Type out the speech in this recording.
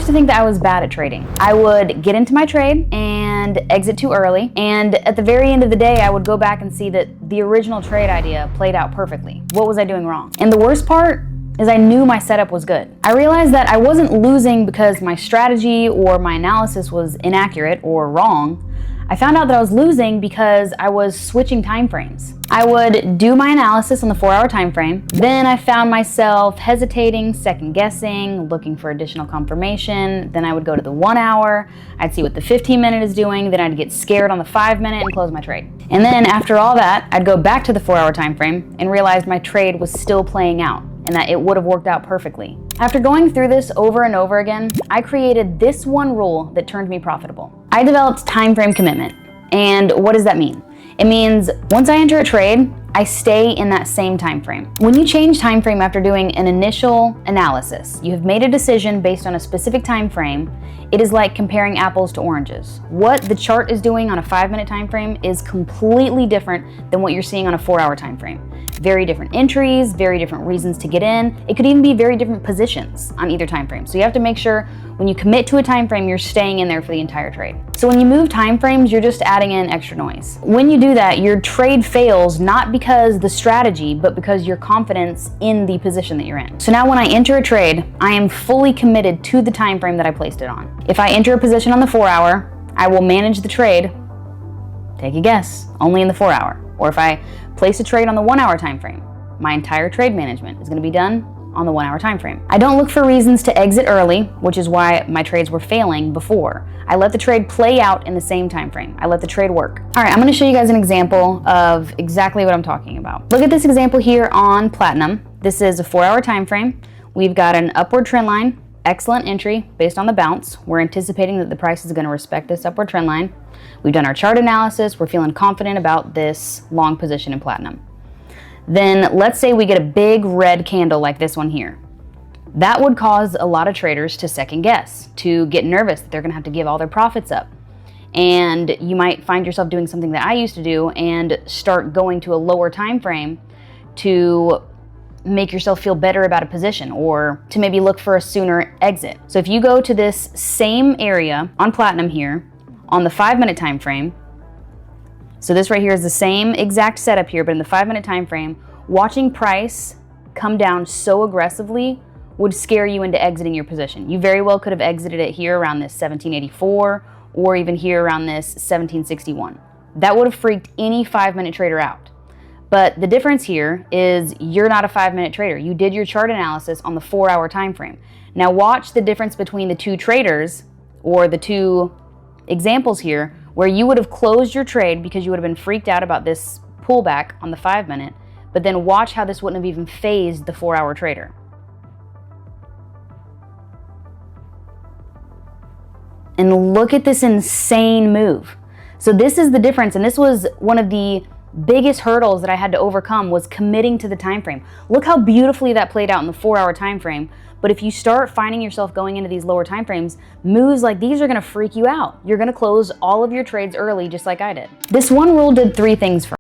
used to think that I was bad at trading. I would get into my trade and exit too early, and at the very end of the day, I would go back and see that the original trade idea played out perfectly. What was I doing wrong? And the worst part is I knew my setup was good. I realized that I wasn't losing because my strategy or my analysis was inaccurate or wrong. I found out that I was losing because I was switching time frames. I would do my analysis on the 4-hour time frame, then I found myself hesitating, second guessing, looking for additional confirmation. Then I would go to the 1 hour, I'd see what the 15-minute is doing, then I'd get scared on the 5-minute and close my trade. And then after all that, I'd go back to the 4-hour time frame and realize my trade was still playing out and that it would have worked out perfectly. After going through this over and over again, I created this one rule that turned me profitable. I developed time frame commitment. And what does that mean? It means once I enter a trade, I stay in that same time frame. When you change time frame after doing an initial analysis, you have made a decision based on a specific time frame. It is like comparing apples to oranges. What the chart is doing on a 5-minute time frame is completely different than what you're seeing on a 4-hour time frame. Very different entries, very different reasons to get in. It could even be very different positions on either time frame. So you have to make sure when you commit to a time frame, you're staying in there for the entire trade. So when you move time frames, you're just adding in extra noise. When you do that, your trade fails not because the strategy, but because your confidence in the position that you're in. So now when I enter a trade, I am fully committed to the time frame that I placed it on. If I enter a position on the 4-hour, I will manage the trade, take a guess, only in the 4-hour. Or if I place a trade on the 1-hour time frame, my entire trade management is going to be done on the 1-hour time frame. I don't look for reasons to exit early, which is why my trades were failing before. I let the trade play out in the same time frame. I let the trade work. All right, I'm going to show you guys an example of exactly what I'm talking about. Look at this example here on Platinum. This is a 4-hour time frame. We've got an upward trend line, excellent entry based on the bounce. We're anticipating that the price is going to respect this upward trend line. We've done our chart analysis. We're feeling confident about this long position in Platinum. Then let's say we get a big red candle like this one here. That would cause a lot of traders to second guess, to get nervous that they're going to have to give all their profits up. And you might find yourself doing something that I used to do and start going to a lower time frame to make yourself feel better about a position or to maybe look for a sooner exit. So if you go to this same area on Platinum here on the 5-minute time frame, so this right here is the same exact setup here, but in the 5-minute time frame, watching price come down so aggressively would scare you into exiting your position. You very well could have exited it here around this 1784 or even here around this 1761. That would have freaked any 5-minute trader out. But the difference here is you're not a 5-minute trader. You did your chart analysis on the 4-hour time frame. Now watch the difference between the two traders or the two examples here where you would have closed your trade because you would have been freaked out about this pullback on the 5-minute, but then watch how this wouldn't have even phased the 4-hour trader. And look at this insane move. So this is the difference, and this was one of the biggest hurdles that I had to overcome was committing to the time frame. Look how beautifully that played out in the 4-hour time frame. But if you start finding yourself going into these lower time frames, moves like these are going to freak you out. You're going to close all of your trades early just like I did. This one rule did 3 things for me.